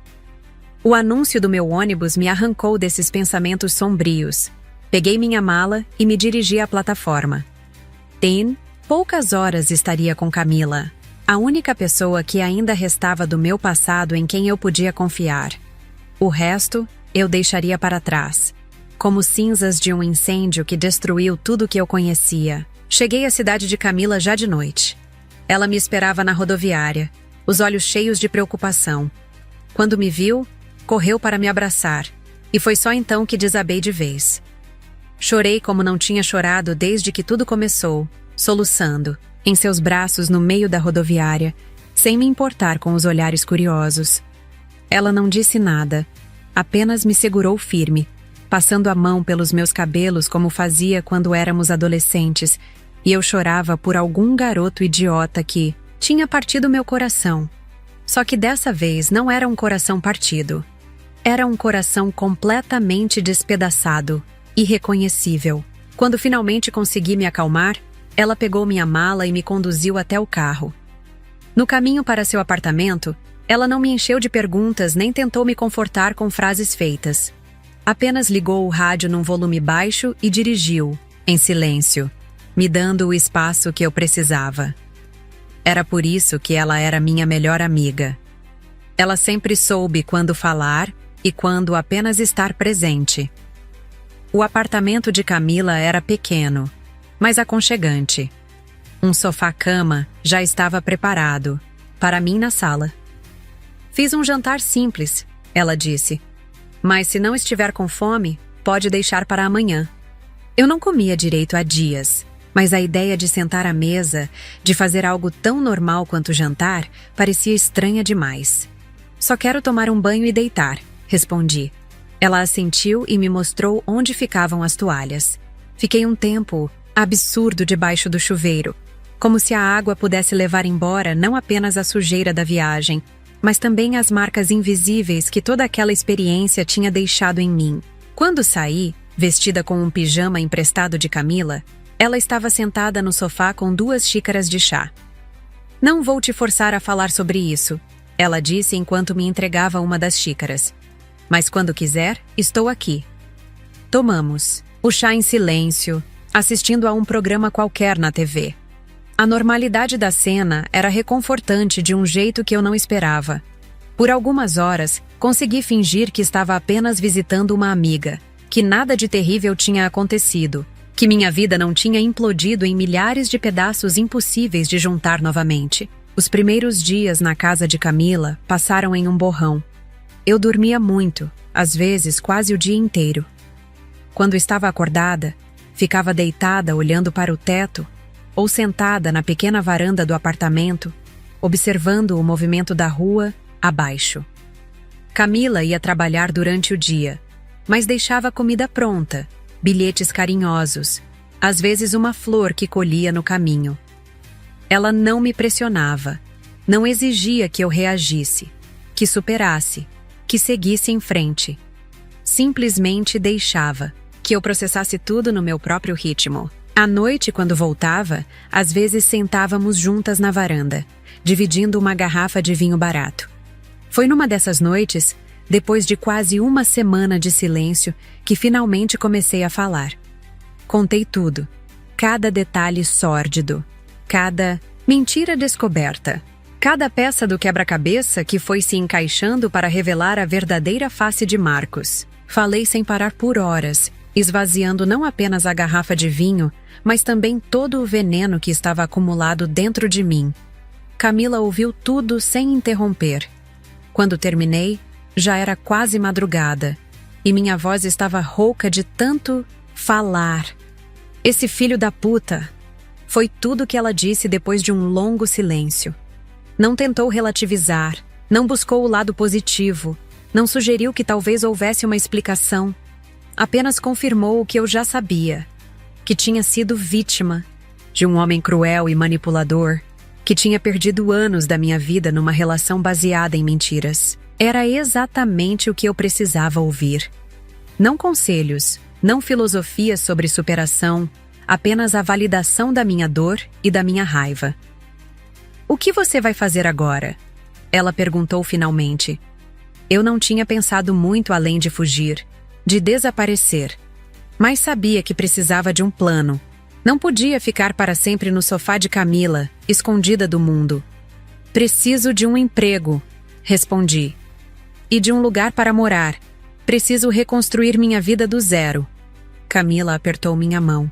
O anúncio do meu ônibus me arrancou desses pensamentos sombrios. Peguei minha mala e me dirigi à plataforma. Em poucas horas estaria com Camila. A única pessoa que ainda restava do meu passado em quem eu podia confiar. O resto eu deixaria para trás, como cinzas de um incêndio que destruiu tudo que eu conhecia. Cheguei à cidade de Camila já de noite. Ela me esperava na rodoviária, os olhos cheios de preocupação. Quando me viu, correu para me abraçar, e foi só então que desabei de vez. Chorei como não tinha chorado desde que tudo começou, soluçando, em seus braços no meio da rodoviária, sem me importar com os olhares curiosos. Ela não disse nada, apenas me segurou firme, passando a mão pelos meus cabelos como fazia quando éramos adolescentes, e eu chorava por algum garoto idiota que tinha partido meu coração. Só que dessa vez não era um coração partido. Era um coração completamente despedaçado, irreconhecível. Quando finalmente consegui me acalmar, ela pegou minha mala e me conduziu até o carro. No caminho para seu apartamento, ela não me encheu de perguntas nem tentou me confortar com frases feitas. Apenas ligou o rádio num volume baixo e dirigiu, em silêncio, me dando o espaço que eu precisava. Era por isso que ela era minha melhor amiga. Ela sempre soube quando falar e quando apenas estar presente. O apartamento de Camila era pequeno, mas aconchegante. Um sofá-cama já estava preparado, para mim na sala. Fiz um jantar simples, ela disse. Mas se não estiver com fome, pode deixar para amanhã. Eu não comia direito há dias, mas a ideia de sentar à mesa, de fazer algo tão normal quanto jantar, parecia estranha demais. Só quero tomar um banho e deitar, respondi. Ela assentiu e me mostrou onde ficavam as toalhas. Fiquei um tempo absurdo debaixo do chuveiro, como se a água pudesse levar embora não apenas a sujeira da viagem, mas também as marcas invisíveis que toda aquela experiência tinha deixado em mim. Quando saí, vestida com um pijama emprestado de Camila, ela estava sentada no sofá com 2 xícaras de chá. Não vou te forçar a falar sobre isso, ela disse enquanto me entregava uma das xícaras. Mas quando quiser, estou aqui. Tomamos o chá em silêncio, assistindo a um programa qualquer na TV. A normalidade da cena era reconfortante de um jeito que eu não esperava. Por algumas horas, consegui fingir que estava apenas visitando uma amiga, que nada de terrível tinha acontecido, que minha vida não tinha implodido em milhares de pedaços impossíveis de juntar novamente. Os primeiros dias na casa de Camila passaram em um borrão. Eu dormia muito, às vezes quase o dia inteiro. Quando estava acordada, ficava deitada olhando para o teto ou sentada na pequena varanda do apartamento, observando o movimento da rua abaixo. Camila ia trabalhar durante o dia, mas deixava comida pronta, bilhetes carinhosos, às vezes uma flor que colhia no caminho. Ela não me pressionava, não exigia que eu reagisse, que superasse, que seguisse em frente. Simplesmente deixava que eu processasse tudo no meu próprio ritmo. À noite, quando voltava, às vezes sentávamos juntas na varanda, dividindo uma garrafa de vinho barato. Foi numa dessas noites, depois de quase uma semana de silêncio, que finalmente comecei a falar. Contei tudo, cada detalhe sórdido, cada mentira descoberta, cada peça do quebra-cabeça que foi se encaixando para revelar a verdadeira face de Marcos. Falei sem parar por horas, esvaziando não apenas a garrafa de vinho, mas também todo o veneno que estava acumulado dentro de mim. Camila ouviu tudo sem interromper. Quando terminei, já era quase madrugada, e minha voz estava rouca de tanto falar. Esse filho da puta! Foi tudo que ela disse depois de um longo silêncio. Não tentou relativizar, não buscou o lado positivo, não sugeriu que talvez houvesse uma explicação. Apenas confirmou o que eu já sabia, que tinha sido vítima de um homem cruel e manipulador, que tinha perdido anos da minha vida numa relação baseada em mentiras. Era exatamente o que eu precisava ouvir. Não conselhos, não filosofias sobre superação, apenas a validação da minha dor e da minha raiva. "O que você vai fazer agora?" ela perguntou finalmente. Eu não tinha pensado muito além de fugir, de desaparecer, mas sabia que precisava de um plano. Não podia ficar para sempre no sofá de Camila, escondida do mundo. Preciso de um emprego, respondi. E de um lugar para morar. Preciso reconstruir minha vida do zero. Camila apertou minha mão.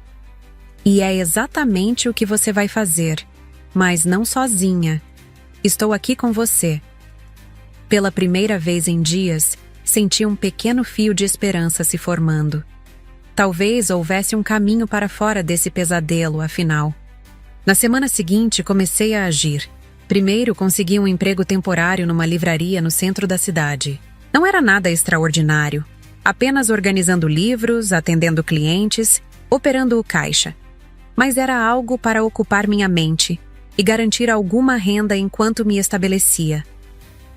E é exatamente o que você vai fazer, mas não sozinha. Estou aqui com você. Pela primeira vez em dias, senti um pequeno fio de esperança se formando. Talvez houvesse um caminho para fora desse pesadelo, afinal. Na semana seguinte, comecei a agir. Primeiro, consegui um emprego temporário numa livraria no centro da cidade. Não era nada extraordinário. Apenas organizando livros, atendendo clientes, operando o caixa. Mas era algo para ocupar minha mente e garantir alguma renda enquanto me estabelecia.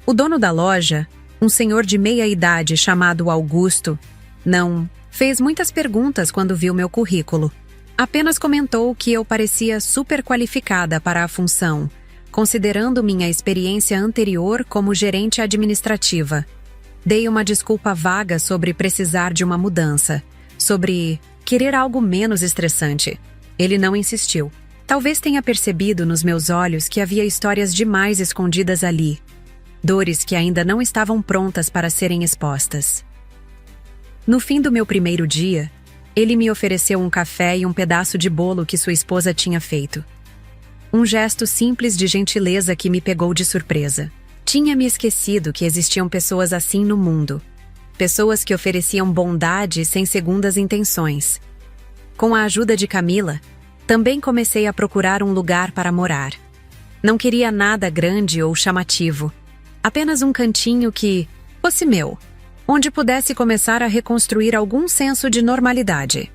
O dono da loja, um senhor de meia-idade chamado Augusto, não fez muitas perguntas quando viu meu currículo. Apenas comentou que eu parecia super qualificada para a função, considerando minha experiência anterior como gerente administrativa. Dei uma desculpa vaga sobre precisar de uma mudança, sobre querer algo menos estressante. Ele não insistiu. Talvez tenha percebido nos meus olhos que havia histórias demais escondidas ali. Dores que ainda não estavam prontas para serem expostas. No fim do meu primeiro dia, ele me ofereceu um café e um pedaço de bolo que sua esposa tinha feito. Um gesto simples de gentileza que me pegou de surpresa. Tinha me esquecido que existiam pessoas assim no mundo. Pessoas que ofereciam bondade sem segundas intenções. Com a ajuda de Camila, também comecei a procurar um lugar para morar. Não queria nada grande ou chamativo. Apenas um cantinho que fosse meu, onde pudesse começar a reconstruir algum senso de normalidade.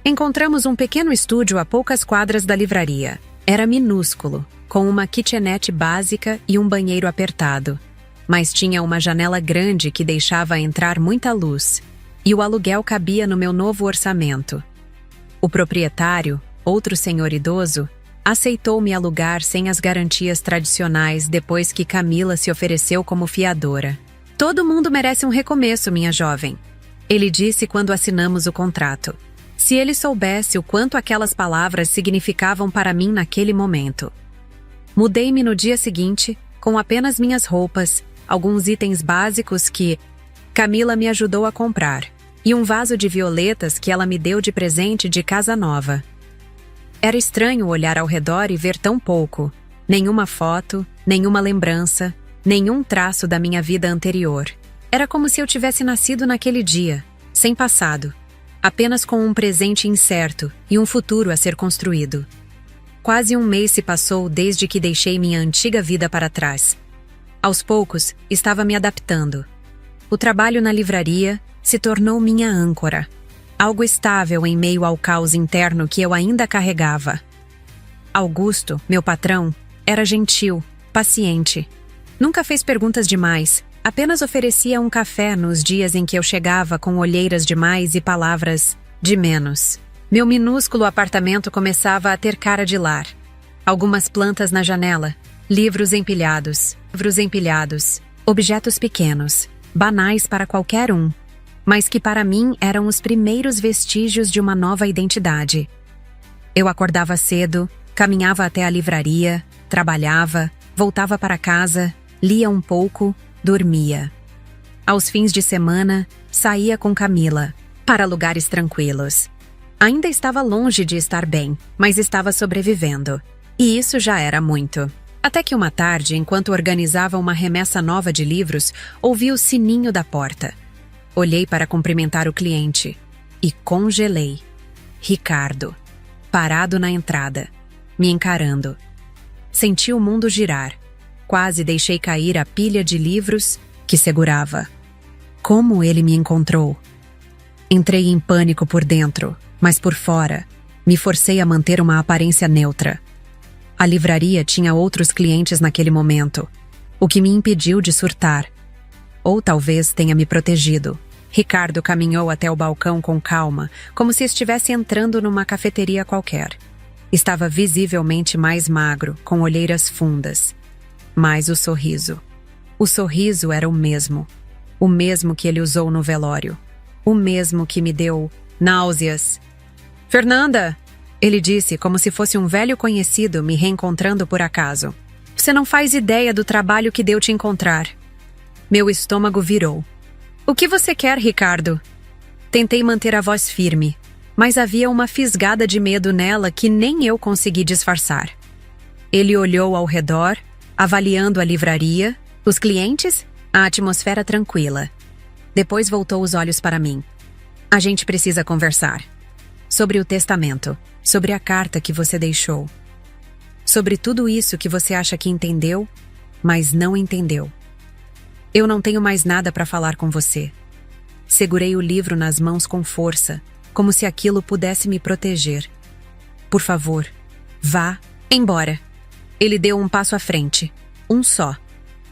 Encontramos um pequeno estúdio a poucas quadras da livraria. Era minúsculo, com uma kitchenette básica e um banheiro apertado. Mas tinha uma janela grande que deixava entrar muita luz, e o aluguel cabia no meu novo orçamento. O proprietário, outro senhor idoso, aceitou me alugar sem as garantias tradicionais depois que Camila se ofereceu como fiadora. Todo mundo merece um recomeço, minha jovem, ele disse quando assinamos o contrato. Se ele soubesse o quanto aquelas palavras significavam para mim naquele momento. Mudei-me no dia seguinte, com apenas minhas roupas, alguns itens básicos que Camila me ajudou a comprar, e um vaso de violetas que ela me deu de presente de casa nova. Era estranho olhar ao redor e ver tão pouco. Nenhuma foto, nenhuma lembrança, nenhum traço da minha vida anterior. Era como se eu tivesse nascido naquele dia, sem passado, apenas com um presente incerto e um futuro a ser construído. Quase um mês se passou desde que deixei minha antiga vida para trás. Aos poucos, estava me adaptando. O trabalho na livraria se tornou minha âncora. Algo estável em meio ao caos interno que eu ainda carregava. Augusto, meu patrão, era gentil, paciente. Nunca fez perguntas demais, apenas oferecia um café nos dias em que eu chegava com olheiras demais e palavras de menos. Meu minúsculo apartamento começava a ter cara de lar. Algumas plantas na janela, livros empilhados, objetos pequenos, banais para qualquer um, mas que para mim eram os primeiros vestígios de uma nova identidade. Eu acordava cedo, caminhava até a livraria, trabalhava, voltava para casa, lia um pouco, dormia. Aos fins de semana, saía com Camila, para lugares tranquilos. Ainda estava longe de estar bem, mas estava sobrevivendo. E isso já era muito. Até que uma tarde, enquanto organizava uma remessa nova de livros, ouvi o sininho da porta. Olhei para cumprimentar o cliente e congelei. Ricardo, parado na entrada, me encarando. Senti o mundo girar. Quase deixei cair a pilha de livros que segurava. Como ele me encontrou? Entrei em pânico por dentro, mas por fora, me forcei a manter uma aparência neutra. A livraria tinha outros clientes naquele momento, o que me impediu de surtar. Ou talvez tenha me protegido. Ricardo caminhou até o balcão com calma, como se estivesse entrando numa cafeteria qualquer. Estava visivelmente mais magro, com olheiras fundas. Mas o sorriso. O sorriso era o mesmo que ele usou no velório. O mesmo que me deu náuseas. "Fernanda!" Ele disse como se fosse um velho conhecido me reencontrando por acaso. Você não faz ideia do trabalho que deu te encontrar. Meu estômago virou. O que você quer, Ricardo? Tentei manter a voz firme, mas havia uma fisgada de medo nela que nem eu consegui disfarçar. Ele olhou ao redor, avaliando a livraria, os clientes, a atmosfera tranquila. Depois voltou os olhos para mim. A gente precisa conversar. Sobre o testamento, sobre a carta que você deixou. Sobre tudo isso que você acha que entendeu, mas não entendeu. Eu não tenho mais nada para falar com você. Segurei o livro nas mãos com força, como se aquilo pudesse me proteger. Por favor, vá embora. Ele deu um passo à frente, um só.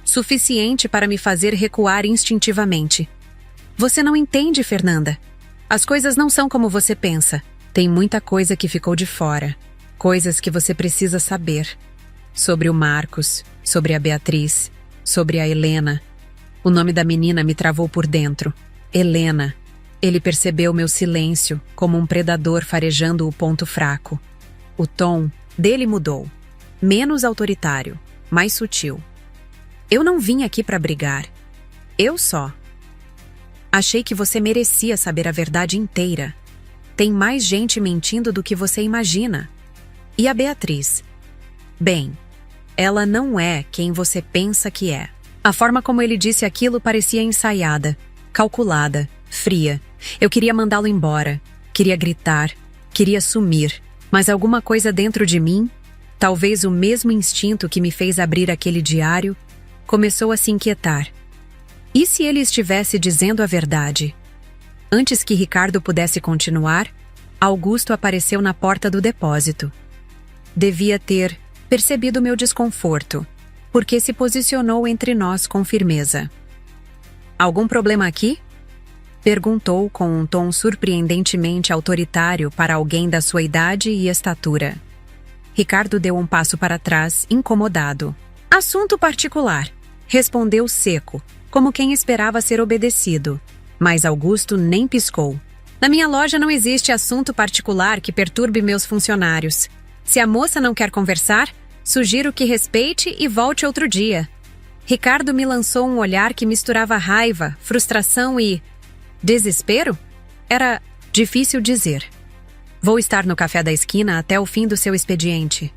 Suficiente para me fazer recuar instintivamente. Você não entende, Fernanda. As coisas não são como você pensa. Tem muita coisa que ficou de fora. Coisas que você precisa saber. Sobre o Marcos, sobre a Beatriz, sobre a Helena. O nome da menina me travou por dentro. Helena. Ele percebeu meu silêncio como um predador farejando o ponto fraco. O tom dele mudou. Menos autoritário, mais sutil. Eu não vim aqui para brigar. Eu só. Achei que você merecia saber a verdade inteira. Tem mais gente mentindo do que você imagina. E a Beatriz? Bem, ela não é quem você pensa que é. A forma como ele disse aquilo parecia ensaiada, calculada, fria. Eu queria mandá-lo embora, queria gritar, queria sumir, mas alguma coisa dentro de mim, talvez o mesmo instinto que me fez abrir aquele diário, começou a se inquietar. E se ele estivesse dizendo a verdade? Antes que Ricardo pudesse continuar, Augusto apareceu na porta do depósito. Devia ter percebido meu desconforto, porque se posicionou entre nós com firmeza. Algum problema aqui? Perguntou com um tom surpreendentemente autoritário para alguém da sua idade e estatura. Ricardo deu um passo para trás, incomodado. Assunto particular, respondeu seco, como quem esperava ser obedecido. Mas Augusto nem piscou. Na minha loja não existe assunto particular que perturbe meus funcionários. Se a moça não quer conversar, sugiro que respeite e volte outro dia. Ricardo me lançou um olhar que misturava raiva, frustração e desespero? Era difícil dizer. Vou estar no café da esquina até o fim do seu expediente.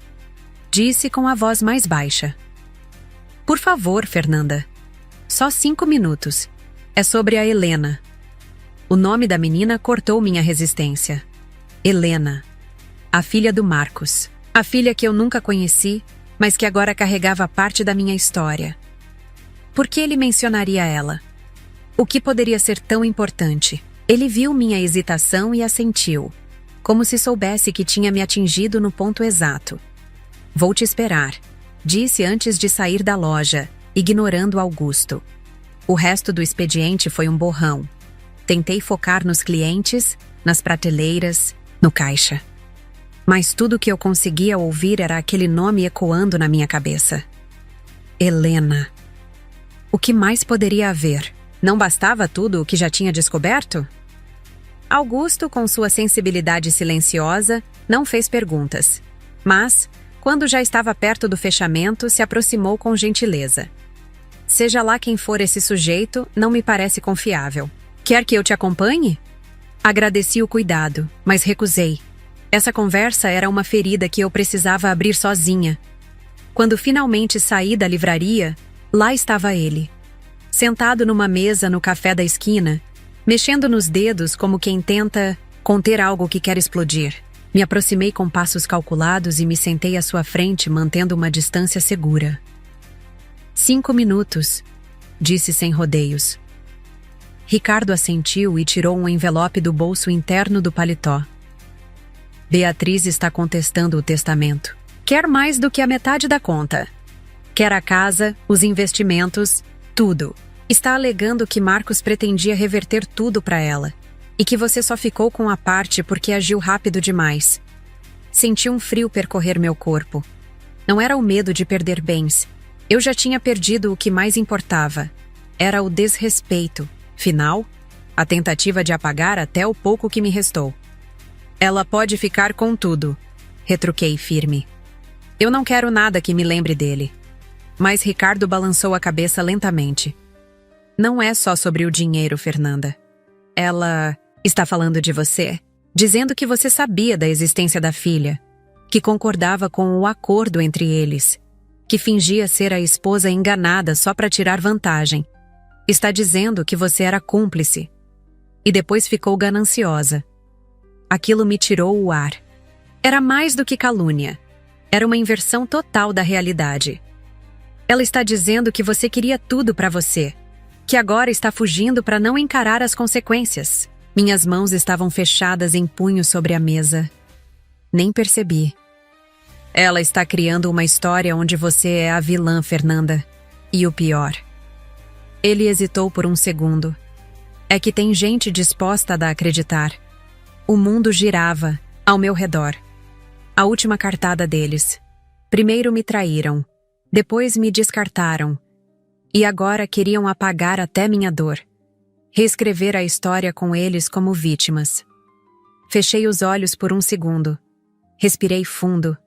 Disse com a voz mais baixa. Por favor, Fernanda. Só 5 minutos. É sobre a Helena. O nome da menina cortou minha resistência. Helena. A filha do Marcos. A filha que eu nunca conheci, mas que agora carregava parte da minha história. Por que ele mencionaria ela? O que poderia ser tão importante? Ele viu minha hesitação e assentiu, como se soubesse que tinha me atingido no ponto exato. Vou te esperar, disse antes de sair da loja, ignorando Augusto. O resto do expediente foi um borrão. Tentei focar nos clientes, nas prateleiras, no caixa. Mas tudo que eu conseguia ouvir era aquele nome ecoando na minha cabeça. Helena. O que mais poderia haver? Não bastava tudo o que já tinha descoberto? Augusto, com sua sensibilidade silenciosa, não fez perguntas. Mas, quando já estava perto do fechamento, se aproximou com gentileza. Seja lá quem for esse sujeito, não me parece confiável. Quer que eu te acompanhe? Agradeci o cuidado, mas recusei. Essa conversa era uma ferida que eu precisava abrir sozinha. Quando finalmente saí da livraria, lá estava ele. Sentado numa mesa no café da esquina, mexendo nos dedos como quem tenta conter algo que quer explodir. Me aproximei com passos calculados e me sentei à sua frente, mantendo uma distância segura. 5 minutos, disse sem rodeios. Ricardo assentiu e tirou um envelope do bolso interno do paletó. Beatriz está contestando o testamento. Quer mais do que a metade da conta. Quer a casa, os investimentos, tudo. Está alegando que Marcos pretendia reverter tudo para ela e que você só ficou com a parte porque agiu rápido demais. Senti um frio percorrer meu corpo. Não era o medo de perder bens. Eu já tinha perdido o que mais importava. Era o desrespeito. Final, a tentativa de apagar até o pouco que me restou. Ela pode ficar com tudo, retruquei firme. Eu não quero nada que me lembre dele. Mas Ricardo balançou a cabeça lentamente. Não é só sobre o dinheiro, Fernanda. Ela está falando de você, dizendo que você sabia da existência da filha, que concordava com o acordo entre eles, que fingia ser a esposa enganada só para tirar vantagem. Está dizendo que você era cúmplice. E depois ficou gananciosa. Aquilo me tirou o ar. Era mais do que calúnia. Era uma inversão total da realidade. Ela está dizendo que você queria tudo para você, que agora está fugindo para não encarar as consequências. Minhas mãos estavam fechadas em punho sobre a mesa. Nem percebi. Ela está criando uma história onde você é a vilã, Fernanda. E o pior. Ele hesitou por um segundo. É que tem gente disposta a acreditar. O mundo girava ao meu redor. A última cartada deles. Primeiro me traíram. Depois me descartaram. E agora queriam apagar até minha dor. Reescrever a história com eles como vítimas. Fechei os olhos por um segundo. Respirei fundo.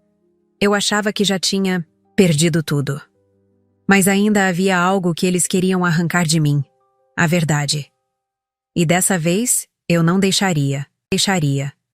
Eu achava que já tinha perdido tudo. Mas ainda havia algo que eles queriam arrancar de mim. A verdade. E dessa vez, eu não deixaria.